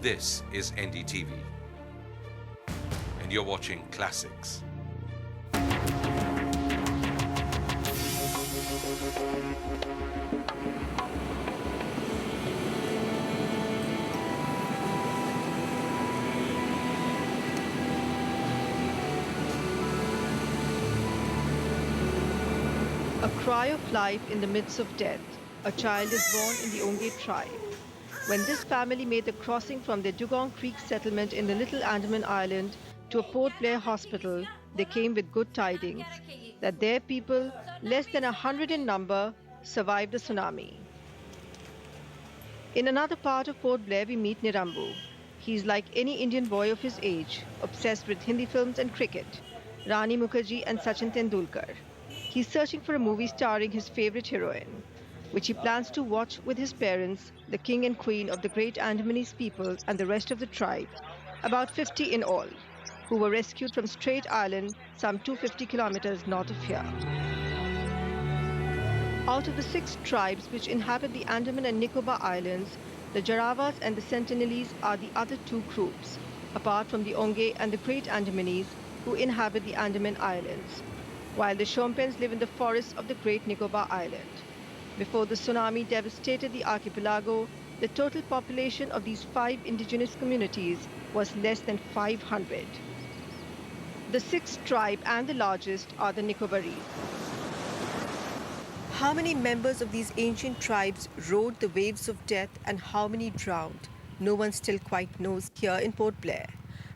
This is NDTV, and you're watching Classics. A cry of life in the midst of death. A child is born in the Onge tribe. When this family made the crossing from their Dugong Creek settlement in the Little Andaman Island to a Port Blair hospital, they came with good tidings that their people, less than 100 in number, survived the tsunami. In another part of Port Blair, we meet Nirambu. He is like any Indian boy of his age, obsessed with Hindi films and cricket, Rani Mukherjee and Sachin Tendulkar. He's searching for a movie starring his favorite heroine, which he plans to watch with his parents, the king and queen of the great Andamanese people and the rest of the tribe, about 50 in all, who were rescued from Strait Island, some 250 kilometers north of here. Out of the 6 tribes which inhabit the Andaman and Nicobar Islands, the Jarawas and the Sentinelese are the other 2 groups, apart from the Onge and the Great Andamanese, who inhabit the Andaman Islands, while the Shompens live in the forests of the Great Nicobar Island. Before the tsunami devastated the archipelago, the total population of these 5 indigenous communities was less than 500. The 6th tribe and the largest are the Nicobarese. How many members of these ancient tribes rode the waves of death and how many drowned? No one still quite knows here in Port Blair.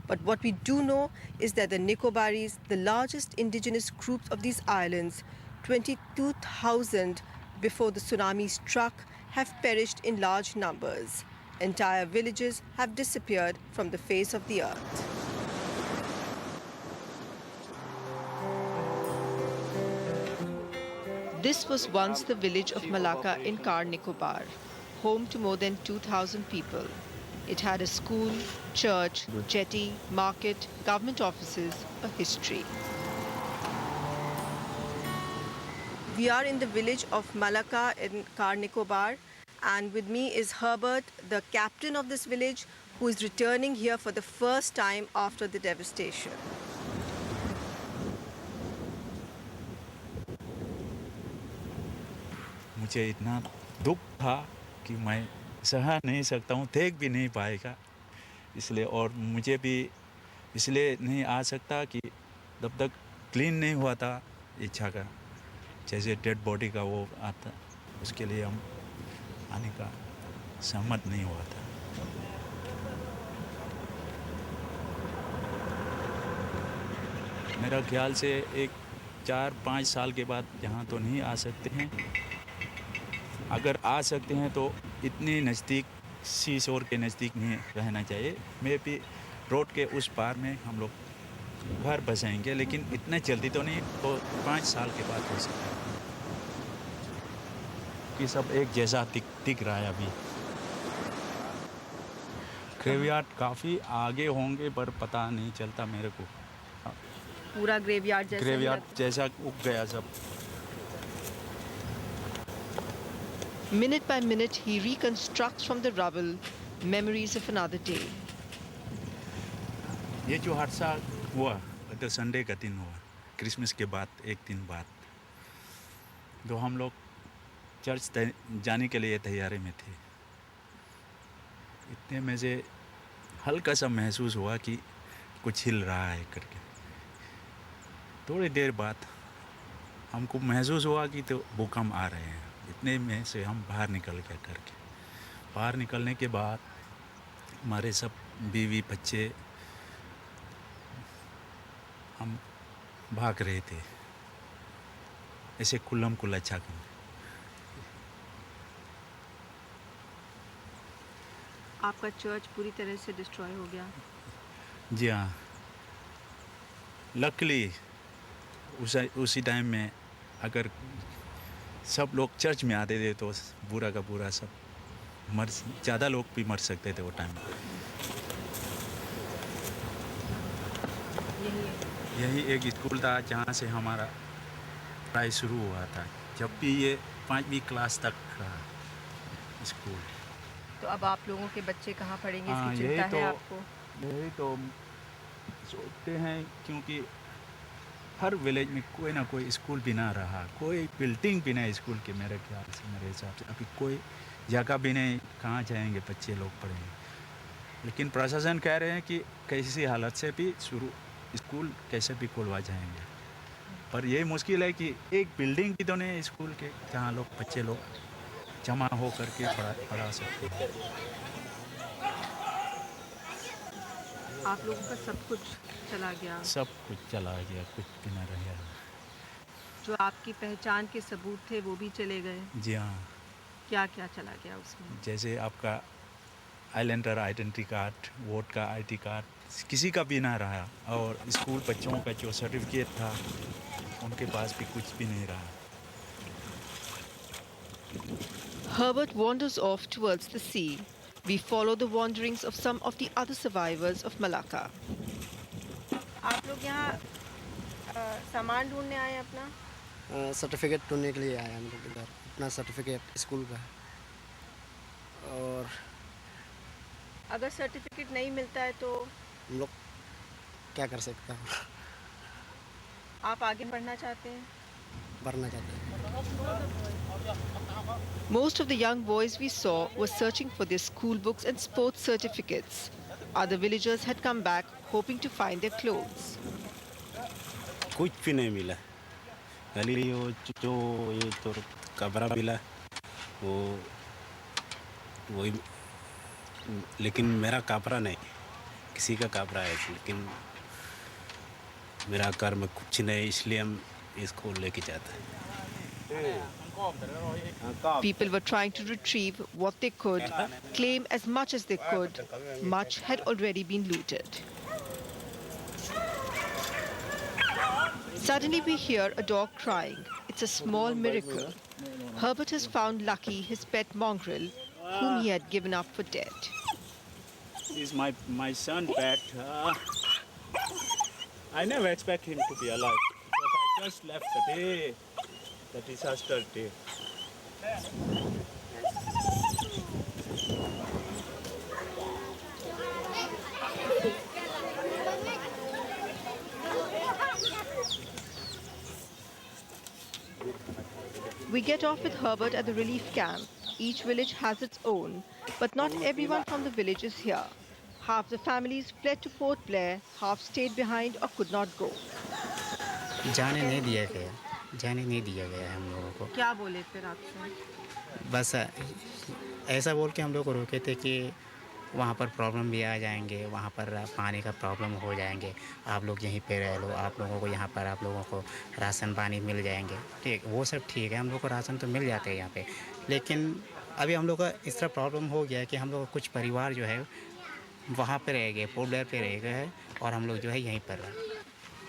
But what we do know is that the Nicobaris, the largest indigenous groups of these islands, 22,000 before the tsunami struck, have perished in large numbers. Entire villages have disappeared from the face of the earth. This was once the village of Malacca in Car Nicobar, home to more than 2,000 people. It had a school, church, jetty, market, government offices, a history. We are in the village of Malacca in Car Nicobar, and with me is Herbert, the captain of this village, who is returning here for the first time after the devastation. मुझे इतना दुख था कि मैं सह नहीं सकता हूँ, देख भी नहीं पाएगा, इसलिए और मुझे भी इसलिए नहीं आ सकता कि जब तक क्लीन नहीं हुआ था इच्छा का, जैसे डेड बॉडी का वो आता, उसके लिए हम आने का सहमत नहीं हुआ था। मेरा ख्याल से एक 4-5 साल के बाद यहाँ तो नहीं आ सकते हैं, अगर आ सकते हैं तो इतनी नज़दीक सी शोर के नज़दीक नहीं रहना चाहिए। मे भी रोड के उस पार में हम लोग घर बसाएंगे, लेकिन इतने जल्दी तो नहीं, तो 5 साल के बाद हो सकता है कि सब एक जैसा दिख रहा है। अभी ग्रेवयार्ड काफ़ी आगे होंगे पर पता नहीं चलता मेरे को, पूरा ग्रेवयार्ड जैसा उग गया सब। Minute by minute, he reconstructs from the rubble memories of another day. ये जो हादसा हुआ तो संडे का दिन हुआ, क्रिसमस के बाद एक दिन बाद, तो हम लोग चर्च जाने के लिए तैयारी में थे। इतने में से हल्का सा महसूस हुआ कि कुछ हिल रहा है करके। थोड़ी देर बाद हमको महसूस हुआ कि तो भूकंप आ रहे हैं। इतने में से हम बाहर निकल गए करके। बाहर निकलने के बाद हमारे सब बीवी बच्चे हम भाग रहे थे ऐसे कुल्लम कुल्ला छाकर। आपका चर्च पूरी तरह से डिस्ट्रॉय हो गया? जी हाँ, लकीली उसी टाइम में अगर सब लोग चर्च में आते थे तो पूरा का पूरा सब ज़्यादा लोग भी मर सकते थे वो टाइम में। यही एक स्कूल था जहाँ से हमारा पढ़ाई शुरू हुआ था, जब भी ये 5वीं क्लास तक रहा स्कूल। तो अब आप लोगों के बच्चे कहाँ पढ़ेंगे, हाँ, इसकी यही चिंता है तो आपको? यही तो सोचते हैं, क्योंकि हर विलेज में कोई ना कोई स्कूल भी ना रहा, कोई बिल्डिंग भी नहीं स्कूल के, मेरे ख्याल से, मेरे हिसाब से अभी कोई जगह भी नहीं, कहाँ जाएंगे बच्चे लोग पढ़ेंगे। लेकिन प्रशासन कह रहे हैं कि कैसी हालत से भी शुरू स्कूल कैसे भी खुलवा जाएंगे, पर यही मुश्किल है कि एक बिल्डिंग भी तो नहीं स्कूल के जहाँ लोग बच्चे लोग जमा हो करके पढ़ा सकते हैं। आप लोगों का सब कुछ चला गया, सब कुछ चला गया, कुछ भी ना रह गया। जो आपकी पहचान के सबूत थे वो भी चले गए। जी हाँ, क्या क्या चला गया उसमें? जैसे आपका आइलैंडर आइडेंटिटी कार्ड, वोट का आईडी कार्ड, किसी का भी ना रहा, और स्कूल बच्चों का जो सर्टिफिकेट था उनके पास भी कुछ भी नहीं रहा। Herbert wanders off towards the sea. We follow the wanderings of some of the other survivors of Malacca. आप लोग यहाँ सामान ढूंढने आए अपना? सर्टिफिकेट ढूंढने के लिए आए हम लोग इधर, अपना सर्टिफिकेट स्कूल का। और अगर सर्टिफिकेट नहीं मिलता है तो हम लोग क्या कर सकते हैं, आप आगे बढ़ना चाहते हैं? बढ़ना चाहते हैं। Most of the young boys we saw were searching for their school books and sports certificates. Other villagers had come back hoping to find their clothes. कुछ भी नहीं मिला। खाली वो जो ये तो कपड़ा मिला वो वही, लेकिन मेरा कपड़ा नहीं, किसी का कपड़ा है, लेकिन मेरा घर में कुछ नहीं, इसलिए हम इसको लेके जाते हैं। People were trying to retrieve what they could, claim as much as they could. Much had already been looted. Suddenly we hear a dog crying. It's a small miracle. Herbert has found Lucky, his pet mongrel, whom he had given up for dead. This is my son pet. I never expect him to be alive because I just left the day, the disaster day. We get off with Herbert at the relief camp. Each village has its own, but not everyone from the village is here. Half the families fled to Port Blair, half stayed behind or could not go. जाने नहीं दिया गया हम लोगों को। क्या बोले फिर आपसे? बस ऐसा बोल के हम लोग को रोके थे कि वहाँ पर प्रॉब्लम भी आ जाएंगे, वहाँ पर पानी का प्रॉब्लम हो जाएंगे, आप लोग यहीं पे रह लो, आप लोगों को यहाँ पर आप लोगों को राशन पानी मिल जाएंगे। ठीक, वो सब ठीक है, हम लोग को राशन तो मिल जाते हैं यहाँ पे, लेकिन अभी हम लोग का इस तरह प्रॉब्लम हो गया है कि हम लोग कुछ परिवार जो है वहाँ पे रह गए, पोर्ट ब्लेयर पे रह गए हैं, और हम लोग जो है यहीं पर रहे।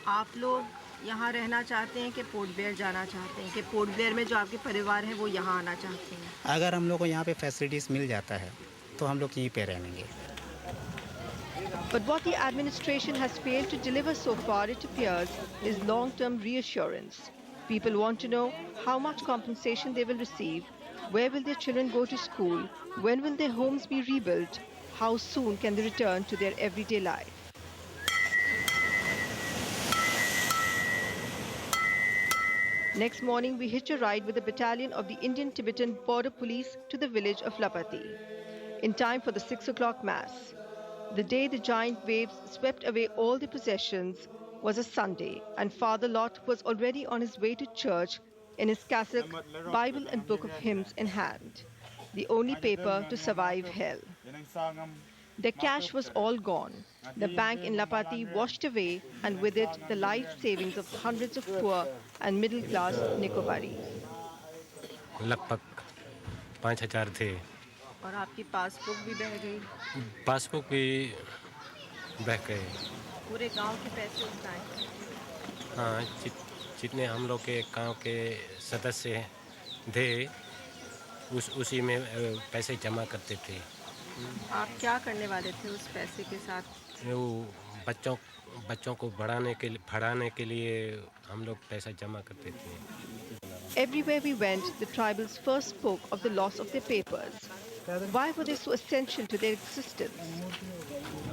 आप लोग यहाँ रहना चाहते हैं कि पोर्ट ब्लेयर जाना चाहते हैं, कि पोर्ट ब्लेयर में जो आपके परिवार हैं वो यहाँ आना चाहते हैं? अगर हम लोग को यहाँ पे फैसिलिटीज़ मिल जाता है तो हम लोग यहीं पे रहेंगे। But what the administration has failed to deliver so far, it appears, is long-term reassurance. People want to know how much compensation they will receive, where will their children go to school, when will their homes be rebuilt, how soon can they return to their everyday life. Next morning, we hitch a ride with a battalion of the Indian Tibetan Border Police to the village of Lapati, in time for the 6 o'clock mass. The day the giant waves swept away all their possessions was a Sunday, and Father Lot was already on his way to church in his cassock, Bible and book of hymns in hand, the only paper to survive hell. Their cash was all gone. The bank in Lapati washed away, and with it the life savings of hundreds of poor and middle-class Nicobaris. लगभग 5,000 थे। और आपकी passbook भी बह गई, passbook भी बह गए। पूरे गांव के पैसे उठाए। हाँ, जितने हम लोग के गांव के सदस्य थे उसी में पैसे जमा करते थे। आप क्या करने वाले थे उस पैसे के साथ? वो बच्चों को पढ़ाने के लिए हम लोग पैसा जमा करते थे। Everywhere we went, the tribals first spoke of the loss of their papers. Why were they so essential to their existence?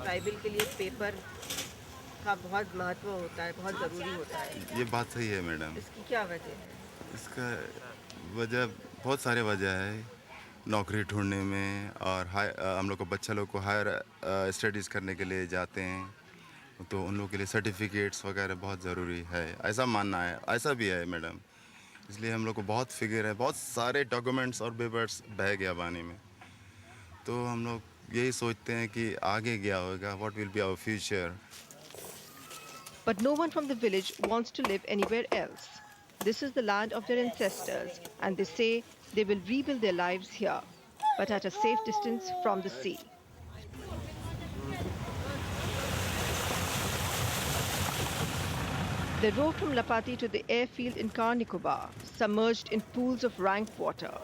Tribal के लिए पेपर का बहुत महत्व होता है, बहुत ज़रूरी होता है। ये बात सही है मैडम। इसकी क्या वजह है? इसका वजह बहुत सारे वजह है, नौकरी ढूंढने में और हम लोग को बच्चा लोग को हायर स्टडीज़ करने के लिए जाते हैं तो उन लोगों के लिए सर्टिफिकेट्स वगैरह बहुत ज़रूरी है, ऐसा मानना है, ऐसा भी है मैडम। इसलिए हम लोग को बहुत फिक्र है, बहुत सारे डॉक्यूमेंट्स और पेपर्स बह गया पानी में, तो हम लोग यही सोचते हैं कि आगे क्या होगा, what will be our future. But no one from the village wants to live anywhere else. This is the land of their ancestors, and they say they will rebuild their lives here, but at a safe distance from the sea. The road from Lapati to the airfield in Car Nicobar, submerged in pools of rank water,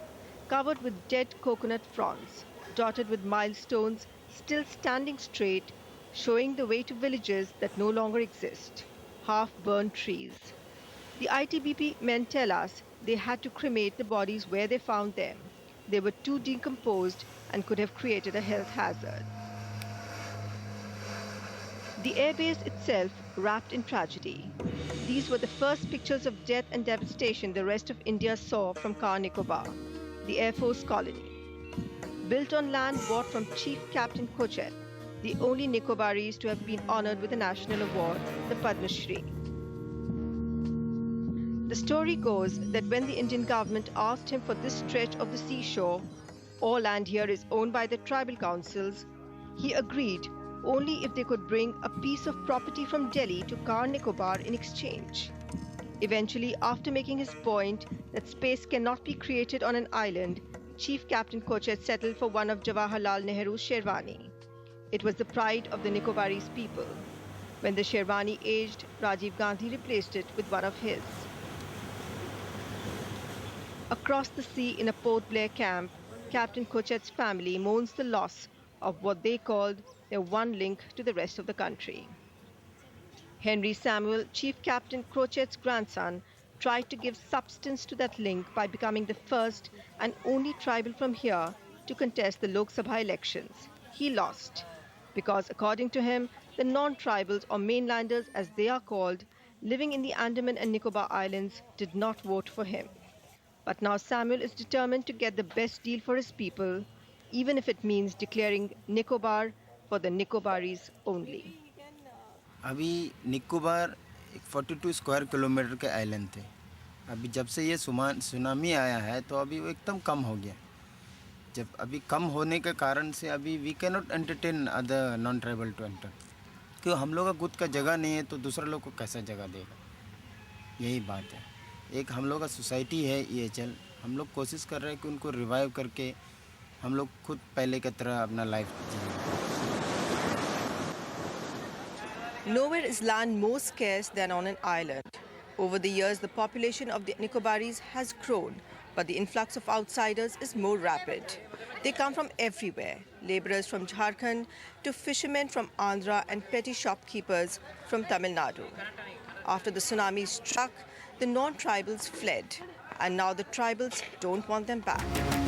covered with dead coconut fronds, dotted with milestones, still standing straight, showing the way to villages that no longer exist, half-burned trees. The ITBP men tell us they had to cremate the bodies where they found them. They were too decomposed and could have created a health hazard. The airbase itself wrapped in tragedy. These were the first pictures of death and devastation the rest of India saw from Car Nicobar, the Air Force colony. Built on land bought from Chief Captain Kochet, the only Nicobaris to have been honored with a national award, the Padma Shri. The story goes that when the Indian government asked him for this stretch of the seashore, all land here is owned by the tribal councils, he agreed only if they could bring a piece of property from Delhi to Car Nicobar in exchange. Eventually, after making his point that space cannot be created on an island, Chief Captain Kochet settled for one of Jawaharlal Nehru's Sherwani. It was the pride of the Nicobaris people. When the Sherwani aged, Rajiv Gandhi replaced it with one of his. Across the sea in a Port Blair camp, Captain Kochet's family mourns the loss of what they called their one link to the rest of the country. Henry Samuel, Chief Captain Kochet's grandson, tried to give substance to that link by becoming the first and only tribal from here to contest the Lok Sabha elections. He lost because, according to him, the non-tribals or mainlanders as they are called, living in the Andaman and Nicobar Islands did not vote for him. But now Samuel is determined to get the best deal for his people, even if it means declaring Nicobar for the Nicobaris only. अभी Nicobar 42 square kilometre के island थे। अभी जब से ये tsunami आया है तो अभी वो एकदम कम हो गया। जब अभी कम होने के कारण से अभी we can not entertain other non tribal to enter, क्यों हम लोग का खुद का जगह नहीं है तो दूसरा लोग को कैसा जगह देगा, यही बात है। एक हम लोग का सोसाइटी है EHL, हम लोग कोशिश कर रहे हैं कि उनको रिवाइव करके हम लोग खुद पहले की तरह अपना लाइफ जिए। Nowhere is land more scarce than on an island. Over the years, the population of the Nicobaris has grown, but the influx of outsiders is more rapid. They come from everywhere, laborers from Jharkhand to fishermen from Andhra and petty shopkeepers from Tamil Nadu. After the tsunami struck, the non-tribals fled, and now the tribals don't want them back.